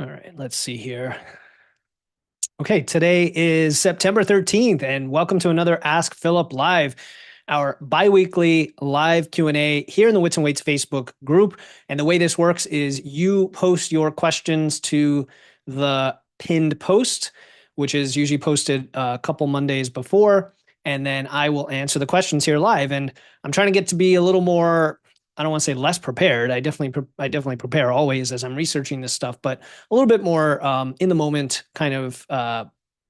All right, let's see here. Okay, today is September 13th, and welcome to another Ask Philip Live, our bi-weekly live Q&A here in the Wits and Weights Facebook group. And the way this works is you post your questions to the pinned post, which is usually posted a couple Mondays before, and then I will answer the questions here live. And I'm trying to get to be a little more, I don't want to say less prepared. I definitely prepare always as I'm researching this stuff, but a little bit more in the moment, kind of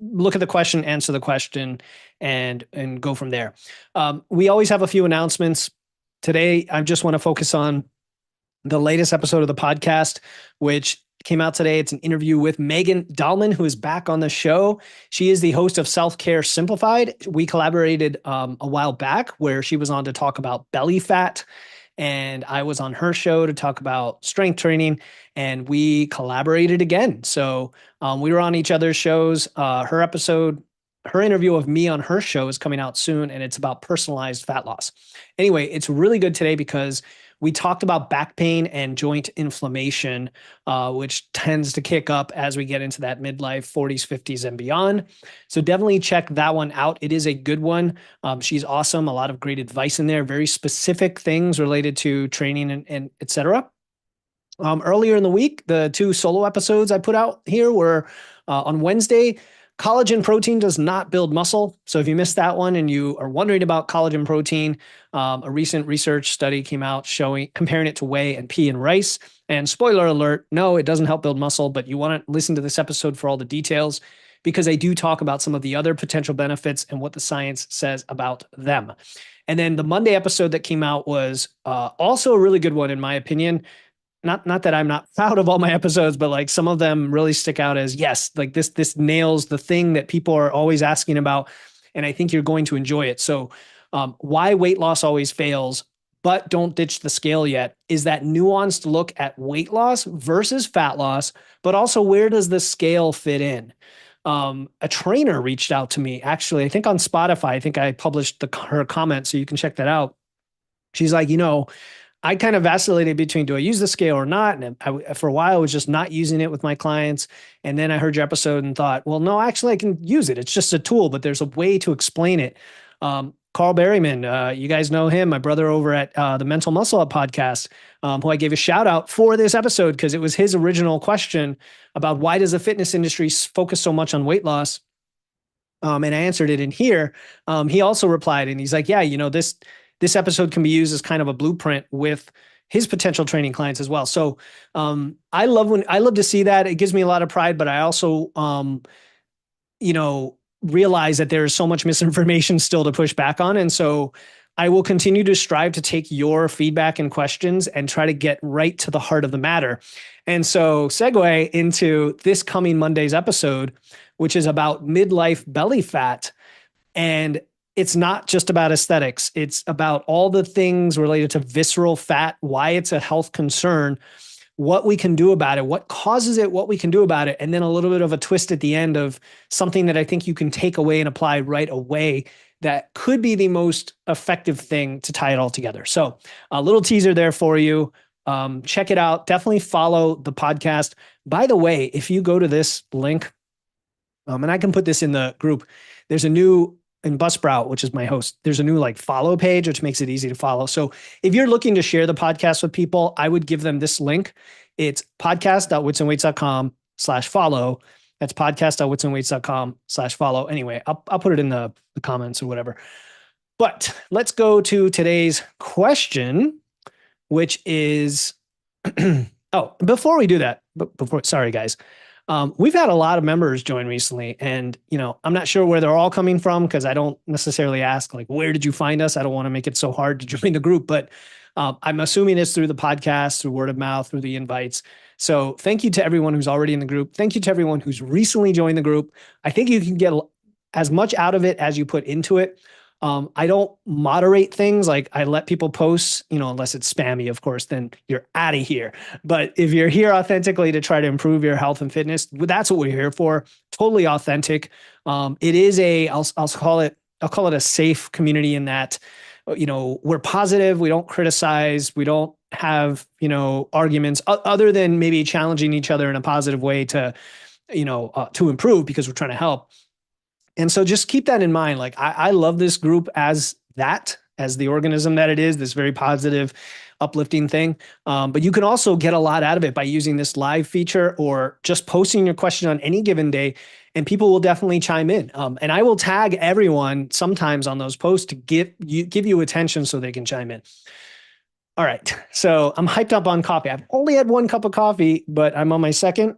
look at the question, answer the question, and go from there. We always have a few announcements. Today, I just want to focus on the latest episode of the podcast, which came out today. It's an interview with Megan Dahlman, who is back on the show. She is the host of Self Care Simplified. We collaborated a while back where she was on to talk about belly fat, and I was on her show to talk about strength training, and we collaborated again. So we were on each other's shows. Her interview of me on her show is coming out soon, and it's about personalized fat loss. Anyway, it's really good today because we talked about back pain and joint inflammation, which tends to kick up as we get into that midlife 40s, 50s, and beyond. So definitely check that one out. It is a good one. She's awesome. A lot of great advice in there, very specific things related to training and et cetera. Earlier in the week, the two solo episodes I put out here were on Wednesday. Collagen protein does not build muscle. So if you missed that one and you are wondering about collagen protein, a recent research study came out comparing it to whey and pea and rice. And spoiler alert, no, it doesn't help build muscle, but you want to listen to this episode for all the details because I do talk about some of the other potential benefits and what the science says about them. And then the Monday episode that came out was also a really good one, in my opinion. Not that I'm not proud of all my episodes, but like some of them really stick out as, yes, like this nails the thing that people are always asking about, and I think you're going to enjoy it. So why weight loss always fails, but don't ditch the scale yet, is that nuanced look at weight loss versus fat loss, but also where does the scale fit in? A trainer reached out to me, actually, I think on Spotify. I think I published her comment, so you can check that out. She's like, I kind of vacillated between, do I use the scale or not? And for a while, I was just not using it with my clients. And then I heard your episode and thought, well, no, actually, I can use it. It's just a tool, but there's a way to explain it. Carl Berryman, you guys know him, my brother over at the Mental Muscle Up podcast, who I gave a shout out for this episode because it was his original question about why does the fitness industry focus so much on weight loss? And I answered it in here. He also replied and he's like, yeah, this episode can be used as kind of a blueprint with his potential training clients as well. So I love to see that. It gives me a lot of pride, but I also, realize that there is so much misinformation still to push back on. And so I will continue to strive to take your feedback and questions and try to get right to the heart of the matter. And so segue into this coming Monday's episode, which is about midlife belly fat. And it's not just about aesthetics. It's about all the things related to visceral fat, why it's a health concern, what we can do about it, what causes it, what we can do about it, and then a little bit of a twist at the end of something that I think you can take away and apply right away that could be the most effective thing to tie it all together. So a little teaser there for you. Check it out. Definitely follow the podcast. By the way, if you go to this link, and I can put this in the group, there's a new in Buzzsprout, which is my host, there's a new follow page, which makes it easy to follow. So if you're looking to share the podcast with people, I would give them this link. It's podcast.witsandweights.com/follow. That's podcast.witsandweights.com/follow. Anyway, I'll put it in the comments or whatever. But let's go to today's question, which is, before we do that, sorry guys. We've had a lot of members join recently, and I'm not sure where they're all coming from because I don't necessarily ask where did you find us? I don't want to make it so hard to join the group, but I'm assuming it's through the podcast, through word of mouth, through the invites. So thank you to everyone who's already in the group. Thank you to everyone who's recently joined the group. I think you can get as much out of it as you put into it. I don't moderate things. I let people post, unless it's spammy, of course, then you're out of here. But if you're here authentically to try to improve your health and fitness, that's what we're here for. Totally authentic. It is I'll call it a safe community in that we're positive, we don't criticize, we don't have, arguments other than maybe challenging each other in a positive way to improve because we're trying to help. And so just keep that in mind. Like I love this group as the organism that it is, this very positive, uplifting thing. But you can also get a lot out of it by using this live feature or just posting your question on any given day, and people will definitely chime in. And I will tag everyone sometimes on those posts to give you attention so they can chime in. All right. So I'm hyped up on coffee. I've only had one cup of coffee, but I'm on my second.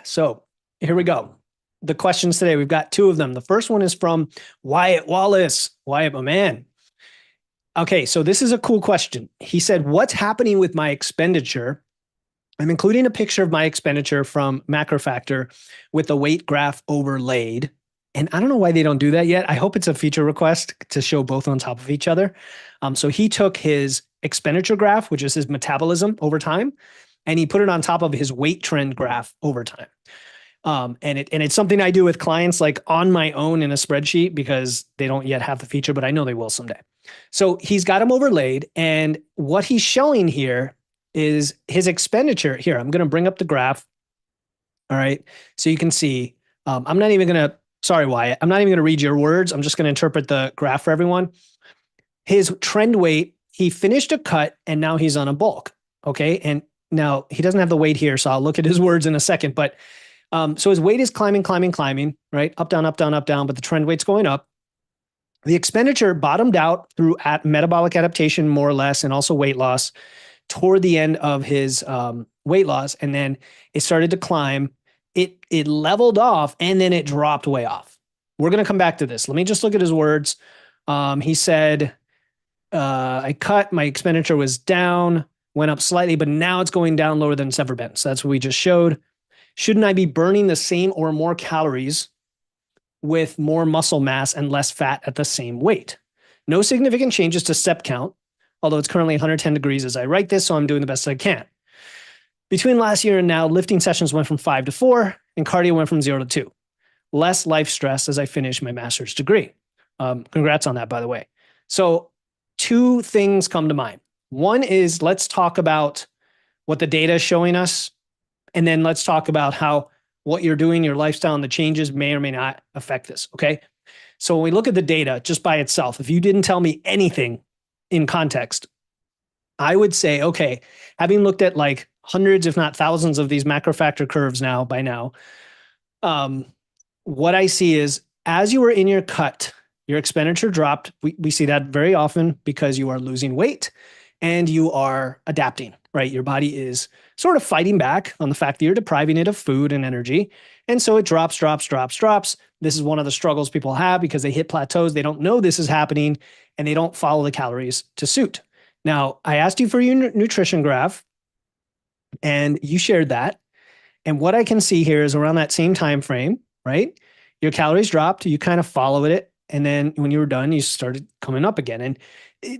So here we go. The questions today, we've got two of them. The first one is from Wyatt Wallace. Wyatt, my man. Okay, so this is a cool question. He said, what's happening with my expenditure? I'm including a picture of my expenditure from MacroFactor with the weight graph overlaid. And I don't know why they don't do that yet. I hope it's a feature request to show both on top of each other. So he took his expenditure graph, which is his metabolism over time, and he put it on top of his weight trend graph over time. And it's something I do with clients like on my own in a spreadsheet because they don't yet have the feature, but I know they will someday. So he's got them overlaid. And what he's showing here is his expenditure. Here, I'm going to bring up the graph. All right. So you can see, I'm not even going to, sorry, Wyatt, I'm not even going to read your words. I'm just going to interpret the graph for everyone. His trend weight, he finished a cut and now he's on a bulk. Okay. And now he doesn't have the weight here. So I'll look at his words in a second, but so his weight is climbing, right? Up, down, up, down, up, down, but the trend weight's going up. The expenditure bottomed out through metabolic adaptation, more or less, and also weight loss toward the end of his weight loss. And then it started to climb. It leveled off and then it dropped way off. We're going to come back to this. Let me just look at his words. He said, I cut, my expenditure was down, went up slightly, but now it's going down lower than it's ever been. So that's what we just showed. Shouldn't I be burning the same or more calories with more muscle mass and less fat at the same weight? No significant changes to step count, although it's currently 110 degrees as I write this, so I'm doing the best I can. Between last year and now, lifting sessions went from 5 to 4, and cardio went from 0 to 2. Less life stress as I finish my master's degree. Congrats on that, by the way. So two things come to mind. One is let's talk about what the data is showing us. And then let's talk about how what you're doing, your lifestyle, and the changes may or may not affect this. Okay. So when we look at the data just by itself, if you didn't tell me anything in context, I would say, okay, having looked at like hundreds, if not thousands of these MacroFactor curves by now, what I see is as you were in your cut, your expenditure dropped. We see that very often because you are losing weight and you are adapting, right? Your body is sort of fighting back on the fact that you're depriving it of food and energy. And so it drops. This is one of the struggles people have because they hit plateaus. They don't know this is happening and they don't follow the calories to suit. Now, I asked you for your nutrition graph and you shared that. And what I can see here is around that same time frame, right? Your calories dropped, you kind of followed it. And then when you were done, you started coming up again. And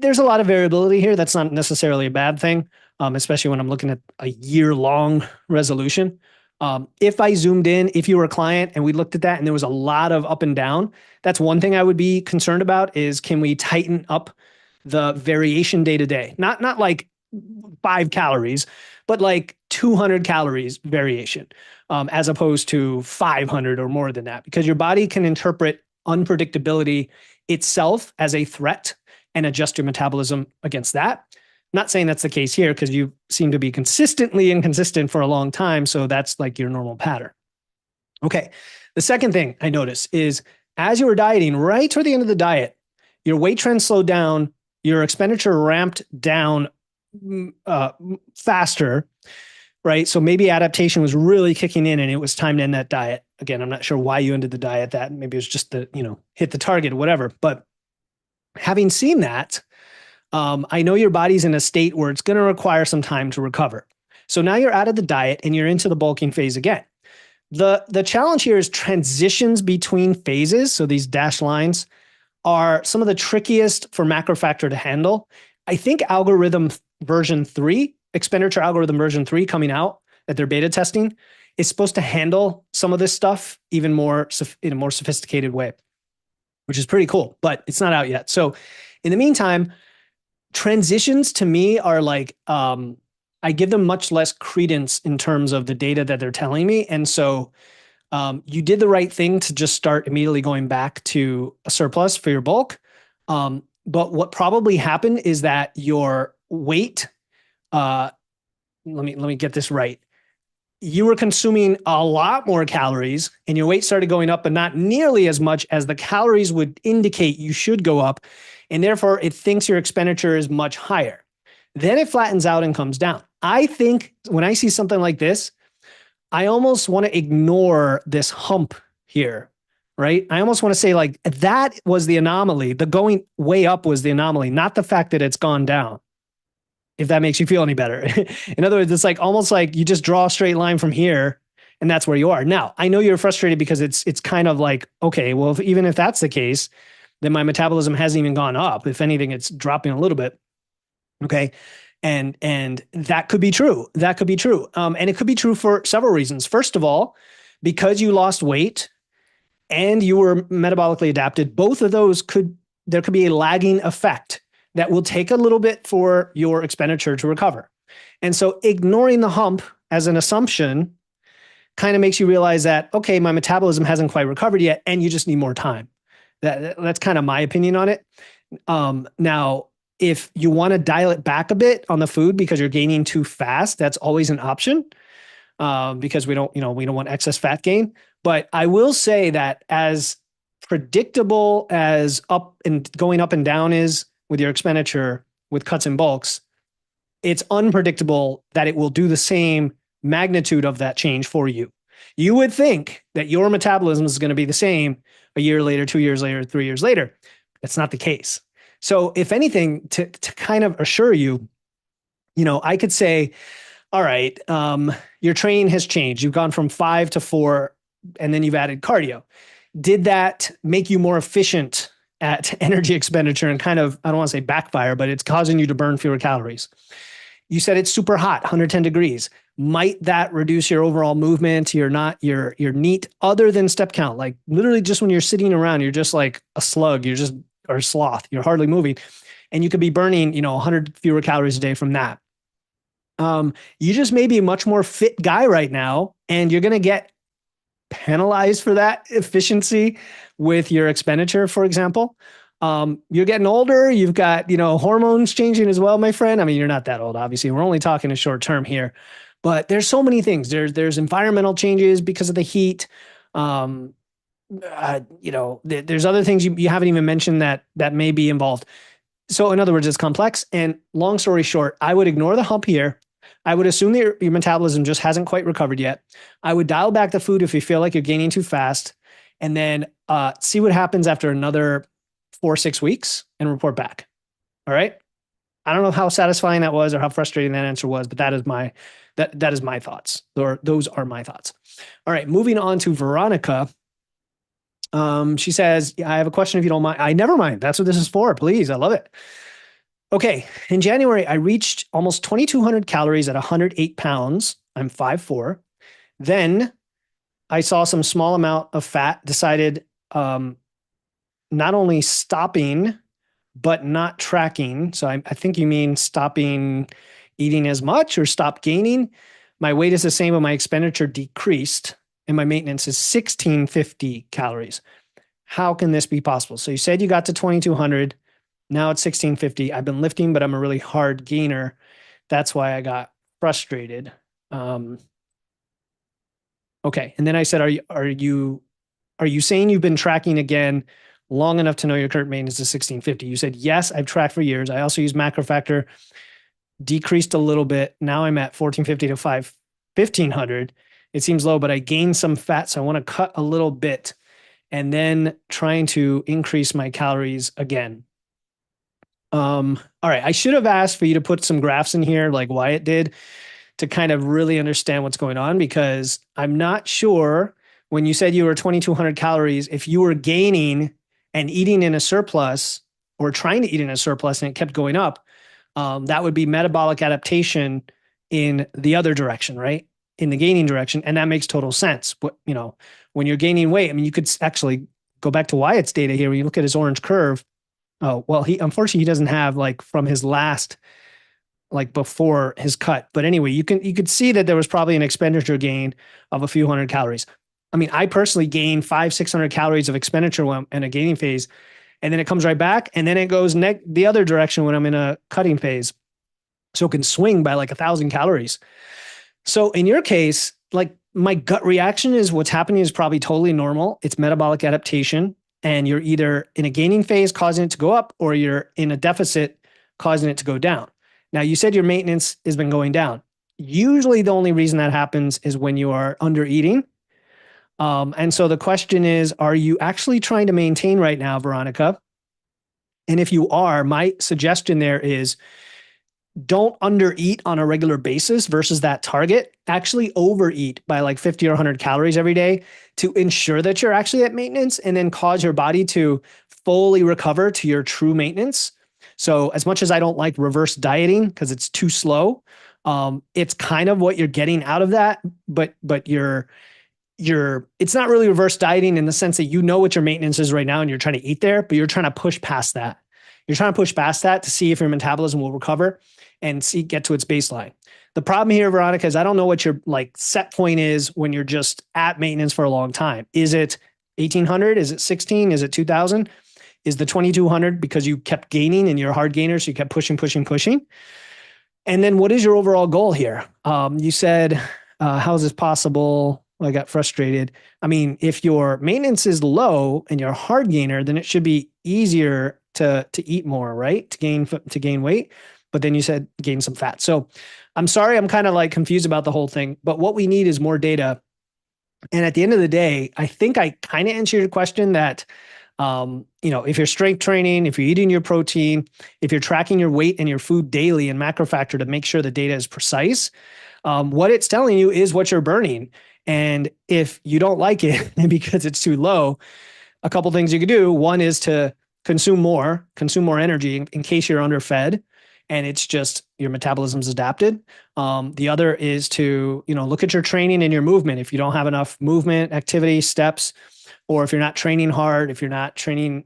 there's a lot of variability here. That's not necessarily a bad thing, especially when I'm looking at a year-long resolution. If I zoomed in, if you were a client and we looked at that and there was a lot of up and down, that's one thing I would be concerned about is can we tighten up the variation day to day? Not like 5 calories, but like 200 calories variation, as opposed to 500 or more than that, because your body can interpret unpredictability itself as a threat and adjust your metabolism against that. I'm not saying that's the case here because you seem to be consistently inconsistent for a long time. So that's like your normal pattern. Okay. The second thing I noticed is as you were dieting, right toward the end of the diet, your weight trend slowed down, your expenditure ramped down faster, right? So maybe adaptation was really kicking in and it was time to end that diet. Again, I'm not sure why you ended the diet. That maybe it was just hit the target or whatever. But having seen that, I know your body's in a state where it's going to require some time to recover. So now you're out of the diet and you're into the bulking phase again. The challenge here is transitions between phases. So these dashed lines are some of the trickiest for MacroFactor to handle. I think algorithm version 3, expenditure algorithm version 3 coming out that they're beta testing is supposed to handle some of this stuff even more in a more sophisticated way. which is pretty cool, but it's not out yet. So in the meantime, transitions to me are like, I give them much less credence in terms of the data that they're telling me. And so you did the right thing to just start immediately going back to a surplus for your bulk. But what probably happened is that your weight, uh, let me get this right. You were consuming a lot more calories and your weight started going up, but not nearly as much as the calories would indicate you should go up. And therefore, it thinks your expenditure is much higher. Then it flattens out and comes down. I think when I see something like this, I almost want to ignore this hump here, right? I almost want to say, like, that was the anomaly. The going way up was the anomaly, not the fact that it's gone down, if that makes you feel any better. In other words, it's like almost like you just draw a straight line from here and that's where you are. Now, I know you're frustrated because it's kind of like, okay, well, even if that's the case, then my metabolism hasn't even gone up. If anything, it's dropping a little bit. Okay. And that could be true. That could be true. And it could be true for several reasons. First of all, because you lost weight and you were metabolically adapted, both of those there could be a lagging effect that will take a little bit for your expenditure to recover. And so ignoring the hump as an assumption kind of makes you realize that, okay, my metabolism hasn't quite recovered yet, and you just need more time. That's kind of my opinion on it. Now, if you want to dial it back a bit on the food because you're gaining too fast, that's always an option, because we don't want excess fat gain. But I will say that as predictable as up and going up and down is with your expenditure with cuts and bulks, it's unpredictable that it will do the same magnitude of that change for you. You would think that your metabolism is going to be the same a year later, 2 years later, 3 years later. That's not the case. So if anything, to kind of assure you, I could say, all right, your training has changed. You've gone from 5 to 4, and then you've added cardio. Did that make you more efficient at energy expenditure and kind of, I don't want to say backfire, but it's causing you to burn fewer calories? You said it's super hot, 110 degrees. Might that reduce your overall movement, your NEAT, other than step count? Like literally just when you're sitting around, you're just like a slug, or a sloth, you're hardly moving. And you could be burning, 100 fewer calories a day from that. You just may be a much more fit guy right now, and you're going to get penalized for that efficiency with your expenditure, for example. You're getting older. You've got, hormones changing as well, my friend. I mean, you're not that old, obviously. We're only talking a short term here, but there's so many things. There's environmental changes because of the heat. There's other things you haven't even mentioned that may be involved. So in other words, it's complex. And long story short, I would ignore the hump here. I would assume that your metabolism just hasn't quite recovered yet. I would dial back the food if you feel like you're gaining too fast, and then see what happens after another 4-6 weeks and report back. All right. I don't know how satisfying that was or how frustrating that answer was, but that is my thoughts. Or those are my thoughts. All right. Moving on to Veronica. She says, I have a question if you don't mind. I never mind. That's what this is for. Please. I love it. Okay. In January, I reached almost 2,200 calories at 108 pounds. I'm 5'4". Then I saw some small amount of fat, decided not only stopping, but not tracking. So I think you mean stopping eating as much or stop gaining. My weight is the same, but my expenditure decreased, and my maintenance is 1,650 calories. How can this be possible? So you said you got to 2,200. Now it's 1,650. I've been lifting, but I'm a really hard gainer. That's why I got frustrated. Okay. And then I said, are you saying you've been tracking again long enough to know your current maintenance is 1,650? You said, yes, I've tracked for years. I also use macro factor, decreased a little bit. Now I'm at 1,450 to 1,500. It seems low, but I gained some fat. So I want to cut a little bit and then trying to increase my calories again. All right. I should have asked for you to put some graphs in here like Wyatt did to kind of really understand what's going on, because I'm not sure when you said you were 2,200 calories, if you were gaining and eating in a surplus or trying to eat in a surplus and it kept going up, that would be metabolic adaptation in the other direction, right? In the gaining direction. And that makes total sense. But, when you're gaining weight, I mean, you could actually go back to Wyatt's data here. When you look at his orange curve, oh, well, he unfortunately he doesn't have like from his last like before his cut. But anyway, you could see that there was probably an expenditure gain of a few hundred calories. I mean, I personally gain 500-600 calories of expenditure when I'm in a gaining phase, and then it comes right back, and then it goes the other direction when I'm in a cutting phase. So it can swing by like 1,000 calories. So in your case, like my gut reaction is what's happening is probably totally normal. It's metabolic adaptation, and you're either in a gaining phase causing it to go up, or you're in a deficit causing it to go down. Now, you said your maintenance has been going down. Usually, the only reason that happens is when you are under eating. And so the question is, are you actually trying to maintain right now, Veronica? And if you are, my suggestion there is don't undereat on a regular basis versus that target. Actually overeat by like 50 or 100 calories every day to ensure that you're actually at maintenance, and then cause your body to fully recover to your true maintenance. So as much as I don't like reverse dieting because it's too slow, it's kind of what you're getting out of that, but it's not really reverse dieting in the sense that you know what your maintenance is right now and you're trying to eat there, but you're trying to push past that. You're trying to push past that to see if your metabolism will recover and get to its baseline. The problem here, Veronica, is I don't know what your like set point is when you're just at maintenance for a long time. Is it 1,800? Is it 16? Is it 2,000? Is the 2,200 because you kept gaining and you're a hard gainer, so you kept pushing, pushing, pushing? And then what is your overall goal here? You said, how is this possible? Well, I got frustrated. I mean, if your maintenance is low and you're a hard gainer, then it should be easier to eat more, right? To gain weight. But then you said gain some fat. So I'm sorry, I'm kind of like confused about the whole thing. But what we need is more data. And at the end of the day, I think I kind of answered your question that, if you're strength training, if you're eating your protein, if you're tracking your weight and your food daily and macro factor to make sure the data is precise, what it's telling you is what you're burning. And if you don't like it because it's too low, a couple things you could do. One is to consume more energy in case you're underfed and it's just your metabolism's adapted. The other is to, look at your training and your movement. If you don't have enough movement, activity, steps, or if you're not training hard, if you're not training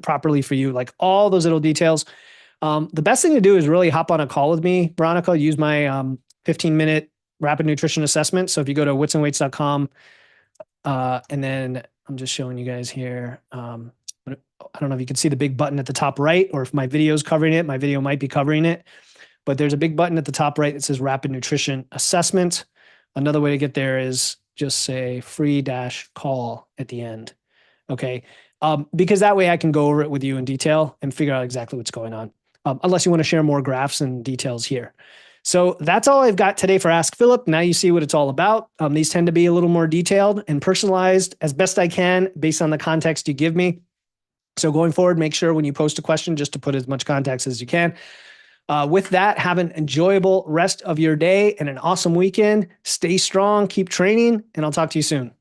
properly for you, like all those little details, the best thing to do is really hop on a call with me, Veronica. Use my 15-minute rapid nutrition assessment. So if you go to witsandweights.com, and then I'm just showing you guys here. I don't know if you can see the big button at the top right, or if my video is covering it. My video might be covering it, but there's a big button at the top right that says rapid nutrition assessment. Another way to get there is just say free-call at the end. Okay. Because that way I can go over it with you in detail and figure out exactly what's going on. Unless you want to share more graphs and details here. So that's all I've got today for Ask Philip. Now you see what it's all about. These tend to be a little more detailed and personalized as best I can based on the context you give me. So going forward, make sure when you post a question, just to put as much context as you can. With that, have an enjoyable rest of your day and an awesome weekend. Stay strong, keep training, and I'll talk to you soon.